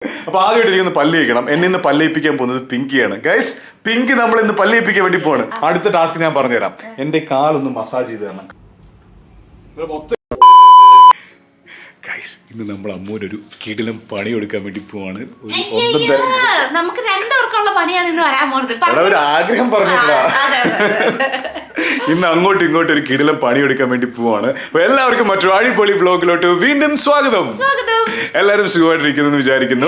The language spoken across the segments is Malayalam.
അപ്പൊ ആദ്യമായിട്ട് എനിക്കൊന്ന് പല്ല് കഴിക്കണം. എന്നെ ഇന്ന് പല്ലിപ്പിക്കാൻ പോകുന്നത് പിങ്കിയാണ്. ഗൈസ്, പിങ്കി നമ്മൾ ഇന്ന് പല്ലിപ്പിക്കാൻ വേണ്ടി പോവാണ്. അടുത്ത ടാസ്ക് ഞാൻ പറഞ്ഞുതരാം. എന്റെ കാലൊന്ന് മസാജ് ചെയ്ത് തരണം. ഗൈസ്, ഇന്ന് നമ്മൾ അമ്മൂരൊരു കിടിലം പണി കൊടുക്കാൻ വേണ്ടി പോവാണ്. നമുക്ക് രണ്ടുപേർക്കുള്ള പണിയാണ് ഇന്ന് വരാൻ പോകുന്നത്. ഒരു ആഗ്രഹം പറഞ്ഞിട്ടാ. ഇന്ന് അങ്ങോട്ടും ഇങ്ങോട്ടും ഒരു കിടിലം പണിയെടുക്കാൻ വേണ്ടി പോവാണ്. അപ്പൊ എല്ലാവർക്കും മറ്റൊരു അടിപൊളി ബ്ലോഗിലോട്ട് വീണ്ടും സ്വാഗതം. എല്ലാവരും സുഖമായിട്ടിരിക്കുന്നു എന്ന് വിചാരിക്കുന്നു.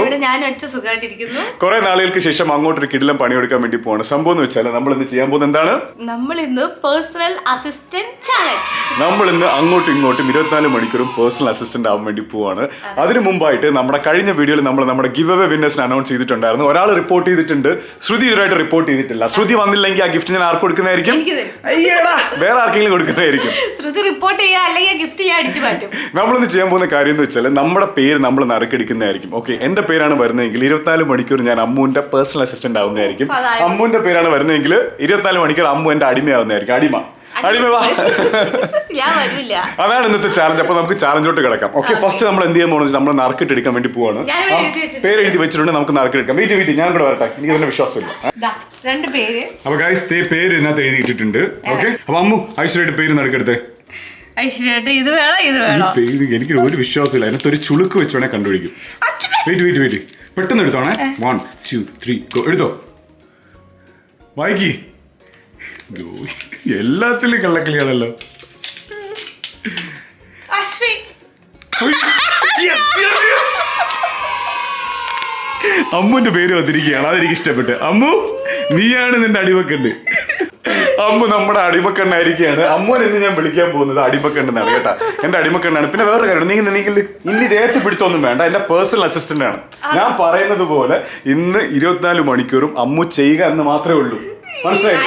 കുറെ നാളുകൾക്ക് ശേഷം അങ്ങോട്ടൊരു കിടിലം പണിയെടുക്കാൻ വേണ്ടി പോവാണ്. സംഭവം എന്ന് വെച്ചാൽ നമ്മൾ ഇന്ന് ചെയ്യാൻ പോകുന്നത് എന്താണ്? നമ്മൾ ഇന്ന് പേഴ്സണൽ അസിസ്റ്റന്റ് ചാലഞ്ച്. നമ്മൾ ഇന്ന് അങ്ങോട്ടും ഇങ്ങോട്ടും 24 മണിക്കൂറും പേഴ്സണൽ അസിസ്റ്റന്റ് ആവാൻ വേണ്ടി പോവാണ്. അതിനു മുമ്പായിട്ട് നമ്മുടെ കഴിഞ്ഞ വീഡിയോയിൽ നമ്മൾ നമ്മുടെ ഗിവ് അവേ വിന്നേഴ്സിനെ അനൗൺസ് ചെയ്തിട്ടുണ്ടായിരുന്നു. ഒരാൾ റിപ്പോർട്ട് ചെയ്തിട്ടുണ്ട്, ശ്രുതി ഇതുവരായിട്ട് റിപ്പോർട്ട് ചെയ്തിട്ടില്ല. ശ്രുതി വന്നില്ലെങ്കിൽ ആ ഗിഫ്റ്റ് ഞാൻ ആർക്ക് കൊടുക്കുന്നതായിരിക്കും? വേറെ ആർക്കെങ്കിലും കൊടുക്കുന്നതായിരിക്കും. നമ്മളിന്ന് ചെയ്യാൻ പോകുന്ന കാര്യം എന്ന് വെച്ചാൽ നമ്മുടെ പേര് നമ്മൾ നറുക്കെടുക്കുന്നതായിരിക്കും. ഓക്കെ, എന്റെ പേരാണ് വരുന്നതെങ്കിൽ 24 മണിക്കൂർ ഞാൻ അമ്മുവിന്റെ പേഴ്സണൽ അസിസ്റ്റന്റ് ആവുന്നതായിരിക്കും. അമ്മുവിന്റെ പേരാണ് വരുന്നതെങ്കിൽ 24 മണിക്കൂർ അമ്മു എന്റെ അടിമയാവുന്നതായിരിക്കും. അതാണ് ഇന്നത്തെ ചാലഞ്ച്. അപ്പൊ നമുക്ക് ചാലഞ്ചോട്ട് കിടക്കാം. ഓക്കെ, ഫസ്റ്റ് നമ്മൾ എന്ത് ചെയ്യാൻ പോകുന്നത്, നമ്മൾ നറുക്കിട്ട് എടുക്കാൻ വേണ്ടി പോവാണ്. പേര് എഴുതി വെച്ചിട്ടുണ്ട്, നമുക്ക് നറുക്കെടുക്കാം. വെയിറ്റ് ഞാൻ കൂടെ വരട്ടെ, എനിക്ക് തന്നെ വിശ്വാസമില്ല. അപ്പൊ ഗൈസ്, പേര് ഇതിനകത്ത് എഴുതിയിട്ടുണ്ട്. ഓക്കെ, അപ്പൊ അമ്മു ഐശ്വര്യമായിട്ട് പേര് നറുക്കെടുത്തേ. പേര് എനിക്ക് ഒരു വിശ്വാസമില്ല. അതിനകത്ത് ഒരു ചുളുക്ക് വെച്ച് വേണേ കണ്ടുപിടിക്കും. വെയിറ്റ് പെട്ടെന്ന് എടുത്തോണേ. 1 2 3 ഗോ. എടുത്തോ, വായിക്കി. എല്ലാത്തിലും കള്ളക്കളിയാണല്ലോ. അമ്മുന്റെ പേര് വന്നിരിക്കുകയാണ്. അതെനിക്ക് ഇഷ്ടപ്പെട്ട്. അമ്മു, നീയാണ് നിന്റെ അടിമക്കണ്ണ്. അമ്മു നമ്മുടെ അടിമക്കണ്ണായിരിക്കുകയാണ്. അമ്മുവിനെ ഇന്ന് ഞാൻ വിളിക്കാൻ പോകുന്നത് അടിമക്കണ്ണെന്നാണ് കേട്ടാ. എന്റെ അടിമക്കണ്ണാണ്. പിന്നെ വേറൊരു കാര്യം, നീങ്ങില്ല ഇനി ദേഹത്ത് പിടിത്തൊന്നും വേണ്ട. എന്റെ പേഴ്സണൽ അസിസ്റ്റന്റ് ആണ്. ഞാൻ പറയുന്നത് പോലെ ഇന്ന് 24 മണിക്കൂറും അമ്മു ചെയ്യുക എന്ന് മാത്രമേ ഉള്ളൂ. മനസ്സിലായി?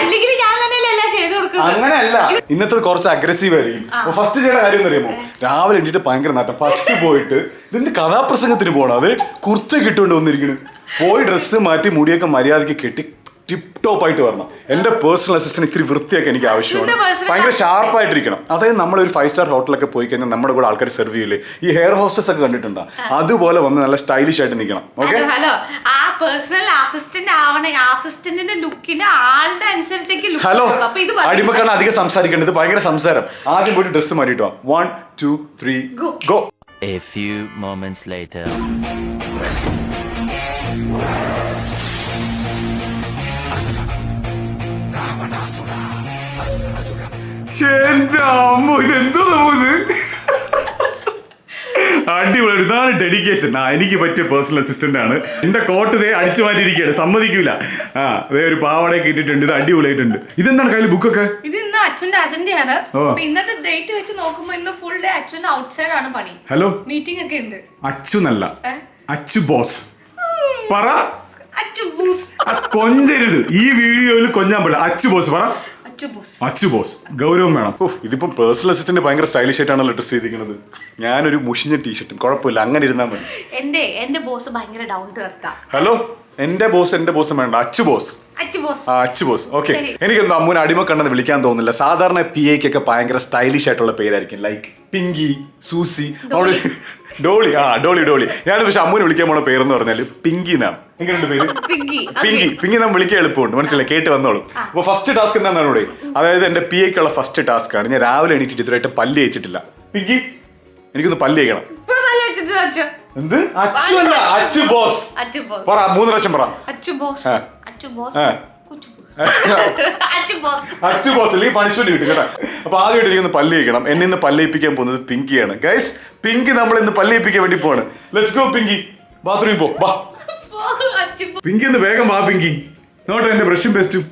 അങ്ങനെയല്ല, ഇന്നത്തെ കുറച്ച് അഗ്രസീവ് ആയിരിക്കും. ഫസ്റ്റ് ചെയ്യേണ്ട കാര്യം എന്ന് പറയുമ്പോൾ രാവിലെ എണീറ്റ് ഭയങ്കര നാട്ടം. ഫസ്റ്റ് പോയിട്ട് ഇതെന്ത് കഥാപ്രസംഗത്തിന് പോകണം. അത് കുർത്ത കിട്ടുകൊണ്ട് വന്നിരിക്കുന്നു. പോയി ഡ്രസ്സ് മാറ്റി മുടിയൊക്കെ മര്യാദയ്ക്ക് കെട്ടി ടിപ് ടോപ്പ് ആയിട്ട് വരണം. എന്റെ പേഴ്സണൽ അസിസ്റ്റന്റ് ഇത്തിരി വൃത്തിയൊക്കെ എനിക്ക് ആവശ്യമാണ്. ഭയങ്കര ഷാർപ്പായിട്ടിരിക്കണം. അതായത് നമ്മളൊരു 5 സ്റ്റാർ ഹോട്ടലൊക്കെ പോയി കഴിഞ്ഞാൽ നമ്മുടെ കൂടെ ആൾക്കാർ സെർവ് ചെയ്യില്ലേ, ഈ ഹെയർ ഹോസ്റ്റസ് ഒക്കെ കണ്ടിട്ടുണ്ടോ? അതുപോലെ വന്ന് നല്ല സ്റ്റൈലിഷ് ആയിട്ട് നിൽക്കണം. ഓക്കെ, ഹലോ, അടിമക്കാണ് അധികം സംസാരിക്കേണ്ടത്. ഭയങ്കര സംസാരം. ആദ്യം പോയിട്ട് ഡ്രസ്സ് മാറ്റിട്ടോ. 1 2 3 go. A few moments later. ഇതെന്തോ ഇത് അടിപൊളി. ഇതാണ് ഡെഡിക്കേഷൻ. എനിക്ക് പറ്റിയ പേഴ്സണൽ അസിസ്റ്റന്റ് ആണ്. എന്റെ കോട്ട് ദേ അടിച്ചു മാറ്റിയിരിക്കുകയാണ്, സമ്മതിക്കൂല. ഒരു പാവാടയൊക്കെ ഇട്ടിട്ടുണ്ട്. ഇത് അടിപൊളിയായിട്ടുണ്ട്. ഇതെന്താണ് കയ്യിൽ ബുക്കൊക്കെ? ഇത് ഇന്ന് അച്ഛന്റെ അജണ്ടയാണ്. ഇന്നത്തെ ഡേറ്റ് വെച്ച് നോക്കുമ്പോ ഇന്ന് ഫുൾ ഡേ അച്ഛൻ ഔട്ട്സൈഡ് ആണ് പണി. ഹലോ, മീറ്റിംഗ് ഒക്കെ ഉണ്ട്. അച്ഛനല്ല, അച്ചു ബോസ്. പറ. കൊഞ്ചരുത്, ഈ വീഡിയോയിൽ കൊഞ്ചാൻ പാടില്ല. അച്ചു ബോസ് പറ. അച്ചു ബോസ്, ഗൗരവം വേണം. ഇതിപ്പം പേഴ്സണൽ അസിസ്റ്റന്റ് ഭയങ്കര സ്റ്റൈലിഷ് ആയിട്ടാണല്ലോ ഡ്രസ് ചെയ്തിരിക്കുന്നത്. ഞാനൊരു മുഷിഞ്ഞ ടീഷർട്ടും കുഴപ്പമില്ല, അങ്ങനെ ഇരുന്നാൽ മതി. എന്റെ ബോസ് ഭയങ്കര ഡൗൺ ടു എർത്താ. ഹലോ, എന്റെ ബോസ് വേണ്ട, Achu boss. Achu boss. Okay, എനിക്കൊന്നും അമ്മൂനെ അടിമക്കണ്ണെന്ന് വിളിക്കാൻ തോന്നുന്നില്ല. സാധാരണ PA-ക്കൊക്കെ ഭയങ്കര സ്റ്റൈലിഷ് ആയിട്ടുള്ള പേരായിരിക്കും. Like Pinky, Susie, Dolly. Dolly. ഞാൻ പക്ഷെ അമ്മൂനെ വിളിക്കാൻ പോണ പേരെന്ന് പറഞ്ഞാല് പിങ്കി എന്നാണ്. എങ്ങനെയുണ്ട് പേര്? പിങ്കി നമ്മൾ വിളിക്കാൻ എളുപ്പമുണ്ട്. മനസ്സിലായി? കേട്ട് വന്നോളൂ. അപ്പൊ ഫസ്റ്റ് ടാസ്ക് എന്താണെന്ന് ഇവിടെ, അതായത് എന്റെ PA-ക്കുള്ള ഫസ്റ്റ് ടാസ്ക് ആണ്. ഞാൻ രാവിലെ എണീറ്റിട്ട് ഇതുവരായിട്ട് പല്ല് തേച്ചിട്ടില്ല. പിങ്കി, എനിക്കൊന്ന് പല്ല് തേക്കണം. എന്ത്? അച്ചു അല്ല, അച്ചു ബോസ്. പറ, 3 പ്രാവശ്യം പറ. അച്ചു ബോസ് അല്ലെങ്കിൽ പണിഷ്മെന്റ് കിട്ടും കേട്ടോ. അപ്പൊ ആദ്യമായിട്ട് എനിക്കൊന്ന് പല്ല് കഴിക്കണം. എന്നെ ഇന്ന് പല്ലിപ്പിക്കാൻ പോകുന്നത് പിങ്കിയാണ്. ഗൈസ്, പിങ്കി നമ്മൾ ഇന്ന് പല്ലിപ്പിക്കാൻ വേണ്ടി പോവാണ്. Let's go Pinky. ബാത്റൂമിൽ പോ. പിങ്കി ഒന്ന് വേഗം വാ പിങ്കി. നോട്ടെ എന്റെ ബ്രഷും പേസ്റ്റും.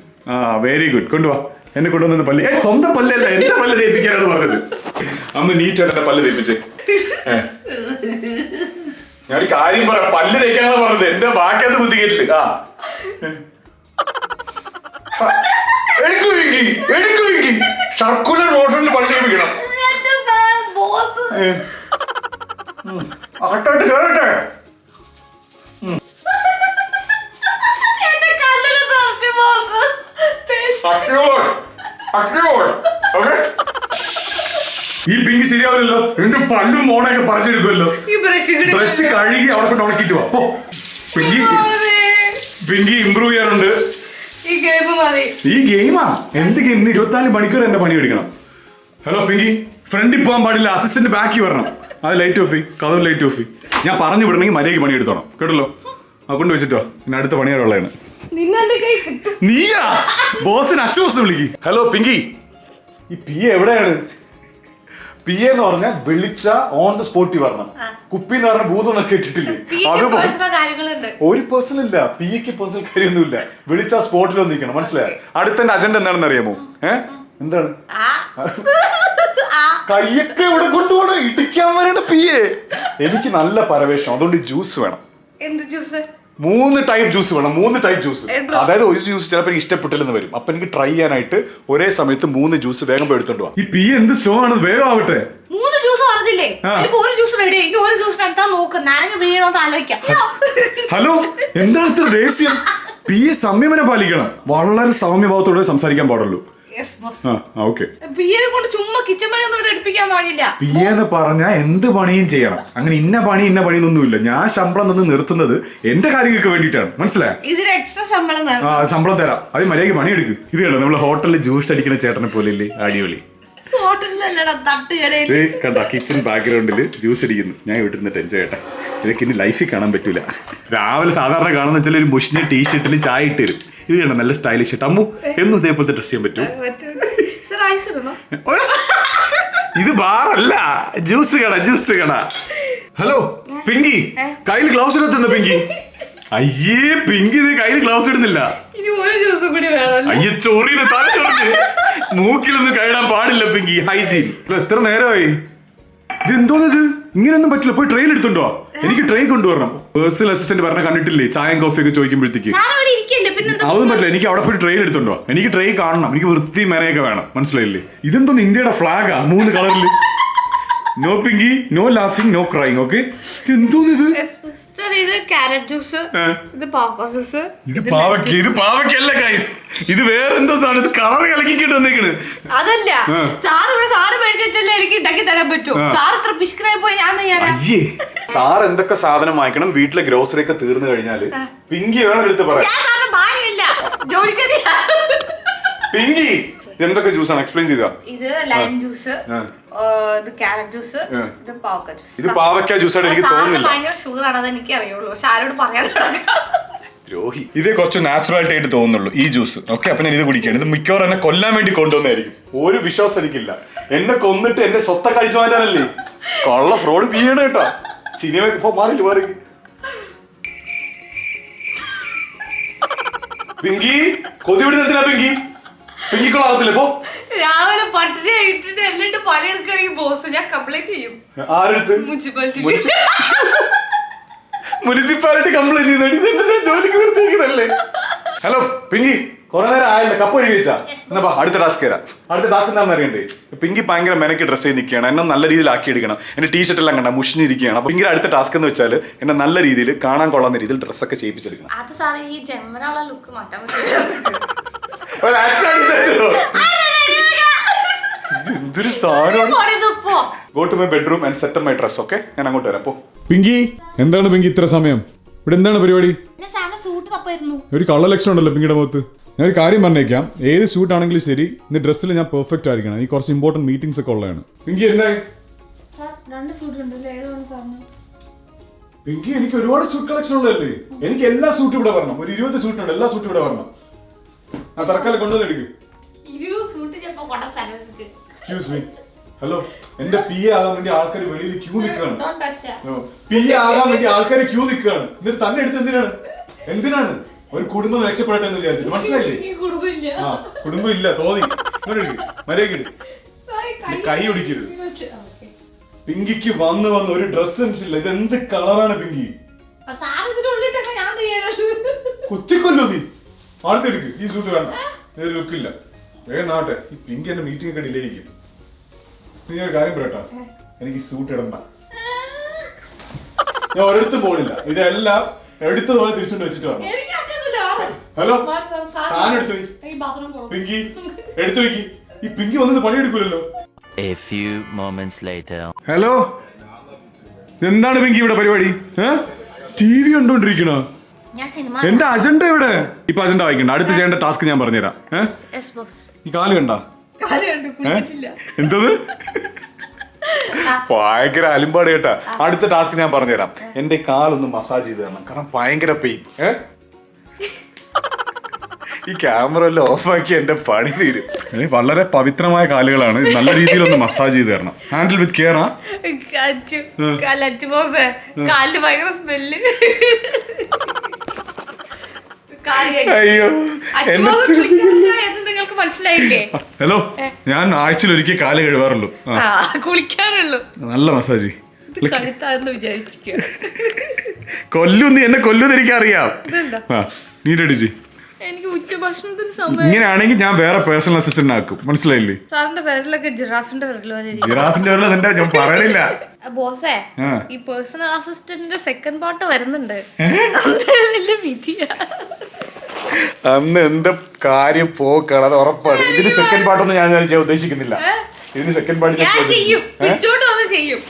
Very good. കൊണ്ടുവാ. എന്നെ കൊണ്ടുവന്ന് പല്ല്. സ്വന്തം പല്ലല്ല, എന്റെ പല്ല് തേപ്പിക്കാനാണ് പറഞ്ഞത്. അന്ന് നീറ്റായിട്ട് എന്റെ പല്ല് തേപ്പിച്ചേ. ഞാൻ കാര്യം പറയാം, പല്ല് തേക്കാനാണ് പറഞ്ഞത്. എന്റെ ബാക്കിയത് ബുദ്ധി കേട്ടില്ല. സർക്കുലർ മോഷനിൽ പരിശീലിപ്പിക്കണം. അകത്തോട്ട് കേറട്ടെ. ഈ പിങ്കി ശരിയാവില്ലല്ലോ. എന്റെ പല്ലും മോണൊക്കെ പറിച്ചെടുക്കുമല്ലോ. ബ്രഷ് കഴുകി അവിടെ കൊണ്ട് ഉണക്കിട്ട് വാ. പിങ്കി ഇമ്പ്രൂവ് ചെയ്യാറുണ്ട്. ഈ ഗെയിം മതി. ഈ ഗെയിമാ? എന്ത് ഗെയിം? 24 മണിക്കൂർ എന്റെ പണി എടുക്കണം. ഹലോ പിങ്കി, ഫ്രണ്ടിൽ പോകാൻ പാടില്ല, അസിസ്റ്റന്റ് ബാക്കി വരണം. അത് ലൈറ്റ് ഓഫ് കഥ ലൈറ്റ് ഓഫ്. ഞാൻ പറഞ്ഞു വിടണമെങ്കിൽ മര്യാദയ്ക്ക് പണി എടുത്തോണം കേട്ടല്ലോ. അതുകൊണ്ട് വെച്ചിട്ടോ പിന്നെ അടുത്ത പണിയാറുള്ളതാണ്. നീയാ ബോസിന് അച്ഛൻ വിളിക്ക്. ഹലോ പിങ്കി, ഈ പി എവിടെയാണ്? പി എന്ന് പറഞ്ഞാൽ വിളിച്ച ഓൺ ദ സ്പോട്ടിൽ വരണം. കുപ്പി എന്ന് പറഞ്ഞ ഭൂതമൊക്കെ ഇട്ടിട്ടില്ലേ? ഒരു പേഴ്സണൽ ഇല്ല, പി എക്ക് പേഴ്സണൽ കാര്യമൊന്നുമില്ല. വിളിച്ച സ്പോട്ടിൽ ഒന്ന് നിൽക്കണം, മനസ്സിലായോ? അടുത്ത അജണ്ട എന്താണെന്ന് അറിയാമോ? എന്താണ്? കയ്യൊക്കെ ഇവിടെ കൊണ്ടുപോകണം, ഇടിക്കാൻ വരണ പി എ. എനിക്ക് നല്ല പരവേഷം, അതുകൊണ്ട് ജ്യൂസ് വേണം. എന്ത് ജ്യൂസ്? 3 ടൈപ്പ് ജ്യൂസ് വേണം. 3 ടൈപ്പ് ജ്യൂസ്. അതായത് ഒരു ജ്യൂസ് ചിലപ്പോൾ എനിക്ക് ഇഷ്ടപ്പെട്ടില്ലെന്ന് വരും. അപ്പൊ എനിക്ക് ട്രൈ ചെയ്യാനായിട്ട് ഒരേ സമയത്ത് 3 ജ്യൂസ് വേഗം പോയി എടുത്തോണ്ട് പോവാം. ഈ പി എന്ത് സ്ലോ ആണ്, വേഗം ആവട്ടെ. 3 ജ്യൂസ് പറഞ്ഞില്ലേ? ഒരു ജ്യൂസ് റെഡി. ഇനി ഒരു ജ്യൂസ് എന്താ നോക്ക്, നാരങ്ങ പിഴിയണോന്ന് ആലോചിക്കാം. ഹലോ, എന്താണ് ഇത്ര ദേഷ്യം? പി എ സംയമനം പാലിക്കണം. വളരെ സൗമ്യഭാവത്തോടെ സംസാരിക്കാൻ പാടുള്ളൂ. കൊണ്ട് ചുമ്മാ കിച്ചൺ പണി ഒന്നും എടുപ്പിക്കാൻ പാടില്ല. പി എന്ന് പറഞ്ഞാൽ എന്ത് പണിയും ചെയ്യണം. അങ്ങനെ ഇന്ന പണി ഒന്നുമില്ല. ഞാൻ ശമ്പളം തന്ന് നിർത്തുന്നത് എന്റെ കാര്യങ്ങൾക്ക് വേണ്ടിയിട്ടാണ്, മനസ്സിലായോ? ഇതിന് എക്സ്ട്രാ ശമ്പളം ശമ്പളം തരാം. അത് മര്യാദയ്ക്ക് പണിയെടുക്കും. ഇത് കണ്ടോ, നമ്മള് ഹോട്ടലിൽ ജ്യൂസ് അടിക്കുന്ന ചേട്ടനെ പോലെ ഇല്ലേ? അടിപൊളി. കണ്ട കിച്ചൺ ബാക്ക്ഗ്രൗണ്ടില് ജ്യൂസ് അടിക്കുന്നു. ഞാൻ വീട്ടിൽ ടെൻഷൻ ചെയ്യട്ടെ. ഇതൊക്കെ ഇനി ലൈഫിൽ കാണാൻ പറ്റൂല. രാവിലെ സാധാരണ കാണുന്ന വെച്ചാൽ ഒരു മുഷിന് ടീഷർട്ടിൽ ചായ ഇട്ട് തരും. ഇത് കണ്ട നല്ല സ്റ്റൈലിഷ് ആയിട്ട്. അമ്മു എന്നും ഇതേപോലത്തെ ഡ്രസ് ചെയ്യാൻ പറ്റും. ഇത് ബാറല്ല, ജ്യൂസ് കട. ഹലോ പിങ്കി, കയ്യിൽ ഗ്ലൗസ് ഇടത്തുന്ന പിങ്കി. അയ്യേ പിങ്കി, ഇത് കയ്യിൽ ഗ്ലൗസ് ഇടുന്നില്ല. അയ്യേ ചൊറിയുടെ തല ചൊറിഞ്ഞ് മൂക്കിലൊന്നും കൈയിടാൻ പാടില്ല പിങ്കി. ഹൈജീൻ. എത്ര നേരമായി? ഇതെന്തോന്നത്? ഇങ്ങനെയൊന്നും പറ്റില്ല. പോയി ട്രെയിൻ എടുത്തുണ്ടോ? എനിക്ക് ട്രെയിൻ കൊണ്ടുവരണം. പേഴ്സണൽ അസിസ്റ്റന്റ് പറഞ്ഞ കണ്ടിട്ടില്ലേ, ചായയും കോഫിയൊക്കെ ചോദിക്കുമ്പോഴത്തേക്ക്. അതൊന്നും പറ്റില്ല. എനിക്ക് അവിടെ പോയി ട്രെയിൻ എടുത്തുണ്ടോ? എനിക്ക് ട്രെയിൻ കാണണം. എനിക്ക് വൃത്തി മെനയൊക്കെ വേണം, മനസ്സിലായില്ലേ? ഇതെന്തോന്ന് ഇന്ത്യയുടെ ഫ്ലാഗാ 3 കളറില്. No pinky, no laughing, no crying. Okay, എന്തോന്നിത്? ഇത് ക്യാരറ്റ് ജ്യൂസ്, ഇത് പാവക്ക ജ്യൂസ്. ഇത് പാവക്കല്ല ഗൈസ്, ഇത് വേറെന്തോ സാധനം. ഇത് കളർ കലക്കിട്ട് വന്നേക്കണ്. അതല്ല സാറ് മേടിച്ച് വെച്ചല്ലേ എനിക്ക് ഉണ്ടാക്കി തരാൻ പറ്റൂ. സാർ ഇത്ര പിഷ്കനായി പോയി ഞാൻ തയ്യാറാ. സാർ എന്തൊക്കെ സാധനം വാങ്ങിക്കണം വീട്ടിലെ ഗ്രോസറി ഒക്കെ തീർന്നു കഴിഞ്ഞാല് പിങ്കി വേണം എടുത്ത് പറയാം. പിങ്കി എന്തൊക്കെ ജ്യൂസാണ് എക്സ്പ്ലെയിൻ ചെയ്ത? ഇത് ലൈം ജ്യൂസ്, ഇത് ക്യാരറ്റ് ജ്യൂസ്, ഇത് പാവക്ക ജ്യൂസ്. ഇത് പാവക്ക ജ്യൂസാണ് എനിക്ക് തോന്നുന്നില്ല. ഭയങ്കര ഷുഗർ ആണെന്ന് എനിക്ക് അറിയുള്ളൂ, പക്ഷെ ആരോട് പറയാൻ ദ്രോഹി. ഇതേ കുറച്ച് നാച്ചുറാലിറ്റി ആയിട്ട് തോന്നുന്നുള്ളൂ ഈ ജ്യൂസ്. ഓക്കെ, അപ്പൊ ഞാൻ ഇത് കുടിക്കുകയാണ്. ഇത് മിക്കവാറും എന്നെ കൊല്ലാൻ വേണ്ടി കൊണ്ടുവന്നായിരിക്കും. ഒരു വിശ്വാസം എനിക്കില്ല. എന്നെ കൊന്നിട്ട് എന്റെ സ്വത്ത കഴിച്ചു മാറ്റാനല്ലേ? കൊള്ള ഫ്രോഡ് ചെയ്യണ കേട്ടോ. സിനിമ ഇപ്പൊ മാറി. പിങ്കി കൊതി വിടുന്നതിനാ പിങ്കി? പിങ്കിക്കൊള്ളാകത്തില്ല. ഇപ്പോ രാവിലെ പട്ടിണി ഇട്ടിട്ട് എന്നിട്ട് പണിയെടുക്കണെങ്കിൽ ബോസ് ഞാൻ കംപ്ലൈന്റ് ചെയ്യും. ആരെടുത്ത്? മുനിസിപ്പാലിറ്റി കംപ്ലൈന്റ് ചെയ്യുന്ന ജോലിക്ക് നിർത്തിക്കണല്ലേ? ഹലോ പിങ്കി, കുറെ നേരം ആയില്ല, കപ്പ് കഴുകി വെച്ചാ. എന്നാ അടുത്ത ടാസ്ക് തരാം. അടുത്ത ടാസ്ക് എന്താണെന്ന് അറിയണ്ടേ? പിങ്കി ഭയങ്കര മെനക്ക് ഡ്രസ് ചെയ്ത് നിൽക്കുകയാണ്. എന്നെ നല്ല രീതിയിൽ ആക്കി എടുക്കണം. എന്റെ ടീഷർട്ട് എല്ലാം കണ്ട മുഷിഞ്ഞിരിക്കുകയാണ്. അപ്പൊ പിങ്കിയുടെ അടുത്ത ടാസ്ക് എന്ന് വെച്ചാൽ എന്നെ നല്ല രീതിയിൽ കാണാൻ കൊള്ളാവുന്ന രീതിയിൽ ഡ്രസ്സൊക്കെ ചെയ്യിപ്പിച്ചെടുക്കണം. അത് സാറേ ഈ ജന്മനുള്ള ലുക്ക് മാറ്റാൻ പറ്റില്ല. എന്തൊരു സാധനം. Go to my bedroom and set up my dress. Okay, ഞാൻ അങ്ങോട്ട് വരാം. പോ. പിങ്കി, എന്താണ് പിങ്കി ഇത്ര സമയം ഇവിടെ? എന്താണ് പരിപാടി? ഒരു കള്ള ലക്ഷണം ഉണ്ടല്ലോ പിങ്കിയുടെ മുഖത്ത്. ഞാൻ ഒരു കാര്യം പറഞ്ഞേക്കാം, ഏത് ഷൂട്ട് ആണെങ്കിലും ശരി, ഇന്ന് ഡ്രസ്സിൽ ഞാൻ പെർഫെക്റ്റ് ആയിരിക്കണം. ഈ കുറച്ച് ഇമ്പോർട്ടന്റ് മീറ്റിംഗ്സ് ഒക്കെ ഉള്ളതാണ്. പിങ്കി എന്തായി? പിങ്കി, എനിക്ക് ഒരുപാട് സൂട്ട് കളക്ഷൻ ഉള്ളതല്ലേ? എനിക്ക് എല്ലാ സൂട്ടും ഇവിടെ വരണം. ഒരു 20 സൂട്ടുണ്ട്. എല്ലാ സൂട്ടും ഇവിടെ വരണം. ആ തറക്കാലം കൊണ്ടുവന്ന് എടുക്ക്. Excuse me. ഹലോ, എന്റെ പി എ ആകാൻ വേണ്ടി ആൾക്കാർ വെളിയിൽ ക്യൂ നിൽക്കുകയാണ്. പി എ ആകാൻ വേണ്ടി ആൾക്കാർ ക്യൂ നിൽക്കുകയാണ്. എന്നിട്ട് തന്നെ എടുത്ത് എന്തിനാണ്? ഒരു കുടുംബം രക്ഷപ്പെടട്ടെ എന്ന് വിചാരിച്ചിട്ട്. മനസ്സിലായില്ലേ? ആ, കുടുംബം ഇല്ല തോന്നി. മര്യാദ കൈ ഒടിക്കരുത്. പിങ്കിക്ക് വന്ന് ഒരു ഡ്രസ് സെൻസ് ഇല്ല. ഇത് എന്ത് കളറാണ് പിങ്കി? കുത്തിക്കൊല്ലോ നീ. അടുത്തെടുക്ക്. ഈ സൂട്ട് വേണ്ട, ഇത് ലുക്കില്ല. വേഗം നാട്ടെ. ഈ പിങ്കി എന്റെ മീറ്റിംഗ് ഒക്കെ ഡിലേ ചെയ്യും. നീ ഒരു കാര്യം പറയട്ടാ, എനിക്ക് സൂട്ട് ഇടണ്ട. ഞാൻ ഒരിടത്തും പോണില്ല. ഇതെല്ലാം എടുത്തതുപോലെ തിരിച്ചുകൊണ്ട് വെച്ചിട്ട് വേണം. ഹലോ, താൻ എടുത്തു പിങ്കി, എടുത്തു വയ്ക്കി. ഈ പിങ്കി വന്നത് പണിയെടുക്കൂലല്ലോ. ഹലോ, എന്താണ് പിങ്കി ഇവിടെ പരിപാടി? TV കണ്ടോണ്ടിരിക്കണോ? ഞാൻ സിനിമ എന്റെ അജണ്ട എവിടെ? ഇപ്പൊ അജണ്ട വായിക്കണ്ട. അടുത്ത് ചെയ്യേണ്ട ടാസ്ക് ഞാൻ പറഞ്ഞുതരാം. ഈ കാല് കണ്ട? എന്തത്? ഭയങ്കര അലിമ്പാട് കേട്ടാ. അടുത്ത ടാസ്ക് ഞാൻ പറഞ്ഞുതരാം. എന്റെ കാലൊന്ന് മസാജ് ചെയ്ത് തരണം, കാരണം ഭയങ്കര പെയിൻ. ഈ ക്യാമറ എല്ലാം ഓഫാക്കി എന്റെ പണി തീരും. വളരെ പവിത്രമായ കാലുകളാണ്, നല്ല രീതിയിലൊന്ന് മസാജ് ചെയ്ത് തരണം. Handle with care. കാലിന് ഭയങ്കര സ്മെല്ല്. അയ്യോ, നിങ്ങൾക്ക് മനസ്സിലായില്ലേ? ഹലോ, ഞാൻ ആഴ്ചയിൽ ഒരിക്കൽ കാല് കഴുകാറുള്ളൂ. കുളിക്കാറുള്ളൂ. നല്ല മസാജ്. കഴുത്താന്ന് വിചാരിച്ചിരിക്കുക. കൊല്ലു, എന്നെ കൊല്ലുന്ന് എനിക്കറിയാം. നീട്ടടിച്ച് എനിക്ക് ഉച്ചഭക്ഷണത്തിന് സമയം. ഇങ്ങനെയാണെങ്കിൽ ഞാൻ വേറെ പേഴ്സണൽ അസിസ്റ്റന്റ് ആക്കും. മനസ്സിലായില്ലേ? സാറിന്റെ പേരിലൊക്കെ ജിറാഫിന്റെ പേരിലോ? ജിറാഫിന്റെ പേരിൽ എന്റെ ഞാൻ പറയണില്ല. ബോസേ, ഈ പേഴ്സണൽ അസിസ്റ്റന്റിന്റെ സെക്കൻഡ് പാർട്ട് വരുന്നുണ്ട്. വിധിയാ. അന്ന് എന്റെ കാര്യം പോക്കാണ്, അത് ഉറപ്പാണ്. ഇതിന് സെക്കൻഡ് പാർട്ടൊന്നും ഞാൻ ഉദ്ദേശിക്കുന്നില്ല. ഇതിന് സെക്കൻഡ് പാർട്ട് ചെയ്യും.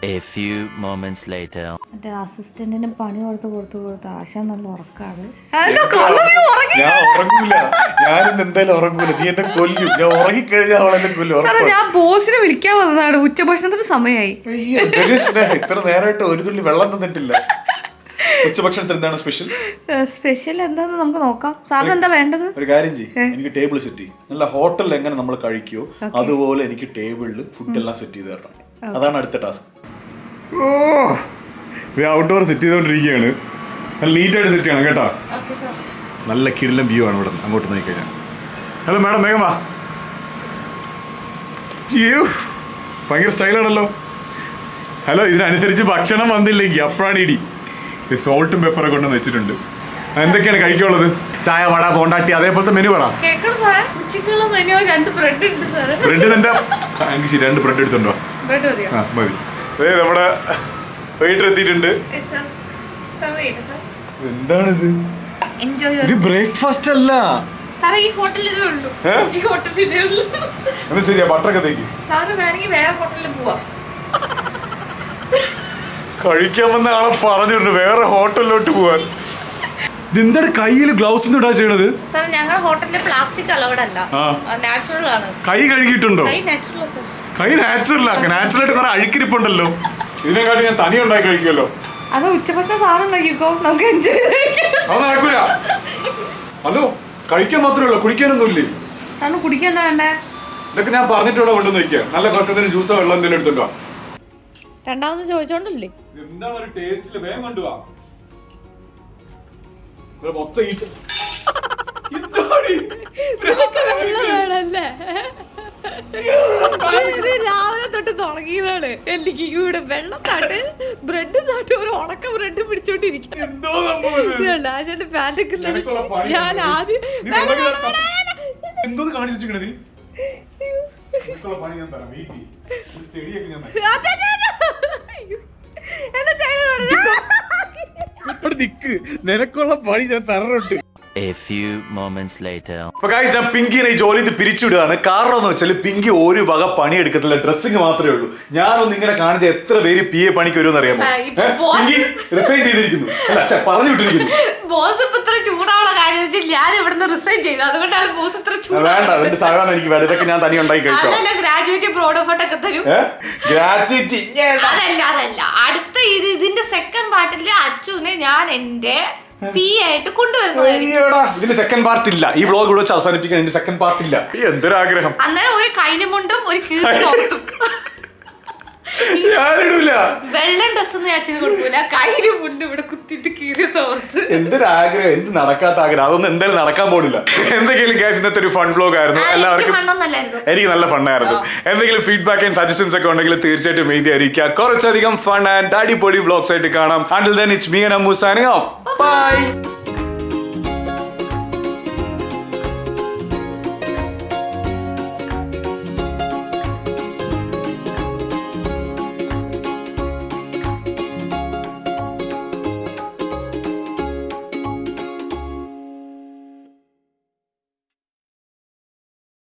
A few moments later. എന്റെ അസിസ്റ്റന്റിന് പണി കൊടുത്ത് ആശ നല്ല ഉറക്കാണ്. ഞാൻ ഉറങ്ങൂല. ഞാനിന്ന് എന്തായാലും ഉറങ്ങൂല. നീ എന്നെ കൊല്ലും. ഞാൻ ഉറങ്ങിക്കഴിഞ്ഞാൽ അവളെന്നെ കൊല്ലും. ഞാൻ ബോസിനെ വിളിക്കാൻ വന്നതാണ്. ഉച്ചഭക്ഷണത്തിന് സമയമായി. ഇത്ര നേരമായിട്ട് ഒരു തുള്ളി വെള്ളം തന്നിട്ടില്ല. ഉച്ചഭക്ഷണത്തിന് എന്താണ് സ്പെഷ്യൽ? സ്പെഷ്യൽ എന്താന്ന് നമുക്ക് നോക്കാം. സാറിന് എന്താ വേണ്ടത്? ഒരു കാര്യം ചെയ്യും, എനിക്ക് ടേബിൾ സെറ്റ് ചെയ്യും. നല്ല ഹോട്ടലിൽ എങ്ങനെ നമ്മൾ കഴിക്കുമോ അതുപോലെ എനിക്ക് ടേബിളിൽ ഫുഡ് എല്ലാം സെറ്റ് ചെയ്ത് തരണം. അതാണ് അടുത്ത ടാസ്ക്. Outdoor set ചെയ്തോണ്ടിരിക്കുകയാണ്. നല്ല നീറ്റായിട്ട് സെറ്റ് ചെയ്യണം കേട്ടോ. നല്ല കിടിലം വ്യൂ ആണ് ഇവിടെ അങ്ങോട്ട് നോക്കിക്കഴിഞ്ഞാൽ. ഹലോ മാഡം, വേഗം വാ. ഭയങ്കര സ്റ്റൈലാണല്ലോ. ഹലോ, ഇതിനനുസരിച്ച് ഭക്ഷണം വന്നില്ലെങ്കിൽ അപ്പഴാണ് ഇടി. സോൾട്ടും പെപ്പറൊക്കെ കൊണ്ടുവന്ന് വെച്ചിട്ടുണ്ട്. എന്തൊക്കെയാണ് കഴിക്കാനുള്ളത്? ചായ, വട, ബോണ്ടാട്ടി, അതേപോലത്തെ മെനു പറ. ബ്രെഡ് തന്റെ എനിക്ക് 2 ബ്രെഡ് എടുത്തുണ്ടോ? മതി. നമ്മുടെ വെയിറ്റർ എത്തിയിട്ടുണ്ട്. എന്താണിത്? ഇത് ബ്രേക്ക്ഫാസ്റ്റ് അല്ല. ശരിയാ, ബട്ടറൊക്കെ തേക്ക്. കഴിക്കാൻ വന്ന ആളെ പറഞ്ഞിട്ടുണ്ട് വേറെ ഹോട്ടലിലോട്ട് പോവാൻ. ഇതെന്താണ് കയ്യിൽ ഗ്ലൗസ് ഒന്നും ഇടാ ചെയ്യണത്? ഞങ്ങളുടെ ഹോട്ടലിൽ പ്ലാസ്റ്റിക് അലൗഡ് അല്ല, നാച്ചുറൽ ആണ്. കൈ കഴുകിയിട്ടുണ്ടോ? കൈ നാച്ചുറൽ ആക്കാം. നാച്ചുറൽ ആയിട്ട് കുറെ അഴുക്കിരിപ്പുണ്ടല്ലോ. ഇതിനെക്കാട്ടി ഞാൻ തനി ഉണ്ടാക്കി കഴിക്കുമല്ലോ. അത് ഉച്ചഭക്ഷണം സാറുണ്ടാക്കിക്കോ, നമുക്ക് എൻജോയ് ചെയ്യാം. അത് നടക്കൂല. ഹലോ, കഴിക്കാൻ മാത്രമേ ഉള്ളൂ, കുടിക്കാനൊന്നും ഇല്ലേ? സാറിന് കുടിക്കാൻ എന്താ വേണ്ടേ? ഇതൊക്കെ ഞാൻ പറഞ്ഞിട്ടുള്ള കൊണ്ടുവന്ന് വെക്കുക. നല്ല കുറച്ചെന്തെങ്കിലും ജ്യൂസോ വെള്ളം എന്തെങ്കിലും എടുത്തുണ്ടോ? രണ്ടാമത് ചോദിച്ചോണ്ടല്ലേ. എന്താണ് ഒരു ടേസ്റ്റില് വേഗം കൊണ്ടുപോവാ. മൊത്തം രാവിലെ തൊട്ട് തുടങ്ങിയതാണ്. എനിക്ക് ഇവിടെ വെള്ളം താട്ട്, ബ്രെഡ് താട്ട്, ഒരു ഉണക്ക ബ്രെഡ് പിടിച്ചോണ്ടിരിക്കും. പാൻറ്റൊക്കെ ഞാൻ ആദ്യം എന്തോ കാണിച്ചു. നിനക്കുള്ള പണി ഞാൻ തരണുണ്ട്. A few moments later. അപ്പൊ ഗൈസ്, ഞാൻ പിങ്കിനെ ഈ ജോലി പിരിച്ചുവിടുകയാണ്. കാരണം എന്ന് വെച്ചാൽ പിങ്കി ഒരു വക പണി എടുക്കത്തില്ല, ഡ്രസ്സിങ് മാത്രമേ ഉള്ളൂ. ഞാനൊന്ന് ഇങ്ങനെ കാണിച്ച എത്ര പേര് PA പണിക്ക് വരുമെന്ന് അറിയാമോ? പിങ്കി റിസൈൻ ചെയ്തിരിക്കുന്നു. പറഞ്ഞു വിട്ടിരിക്കുന്നു. ബോസ് ഇപ്പൊ ഇത്ര ചൂടാവുള്ള കാര്യം വെച്ചാൽ ഞാൻ ഇവിടുന്ന് റിസൈൻ ചെയ്തു. അതുകൊണ്ടാണ് ബോസ് ഇത്ര ചൂട്. വേണ്ട, അതിന്റെ സാധനം എനിക്ക് വേണ്ട. ഇതൊക്കെ ഞാൻ തനി ഉണ്ടാക്കി കഴിച്ചോ. ഗ്രാജുവേറ്റ് പ്രോഡ് ഓഫ് ഒക്കെ തരും. ഗ്രാജുവേറ്റ് അതല്ല അടുത്ത ഇതിന്റെ സെക്കൻഡ് പാർട്ടില് അച്ചുവിനെ ഞാൻ എന്റെ ആയിട്ട് കൊണ്ടുവരുന്നത്. ഇതിന്റെ സെക്കൻഡ് പാർട്ട് ഇല്ല. ഈ വ്ളോഗ് ഇവിടെ വെച്ച് അവസാനിപ്പിക്കാൻ ഇതിന്റെ സെക്കൻഡ് പാർട്ട് ഇല്ല. എന്തൊരാഗ്രഹം. അന്നേരം ഒരു കൈനുമുണ്ടും ഒരു കീർത്തും ഞാനിടൂല. വെള്ളം ഡ്രസ്സൊന്നും ഞാൻ കൊടുക്കൂല. കയ്യില് മുണ്ട് ഇവിടെ കുത്തിട്ട് കീറി തോർത്ത്. എന്തൊരാഗ്രഹം, എന്ത് നടക്കാത്ത ആഗ്രഹം. അതൊന്നും എന്തായാലും നടക്കാൻ പോണില്ല. എന്തെങ്കിലും ഗൈസ്, ഇന്നത്തെ ഒരു ഫൺ വ്ളോഗ് ആയിരുന്നു. എല്ലാവർക്കും എനിക്ക് നല്ല ഫണ്ണായിരുന്നു. എന്തെങ്കിലും ഫീഡ്ബാക്ക് ആൻഡ് സജഷൻസ് ഒക്കെ ഉണ്ടെങ്കിൽ തീർച്ചയായിട്ടും എഴുതി അറിയിക്കുക. കുറച്ചധികം ഫൺ ആൻഡ് അടിപൊളി വ്ളോഗ്സ് ആയിട്ട് കാണാം. Until then, it's me and Ammu signing off. Bye.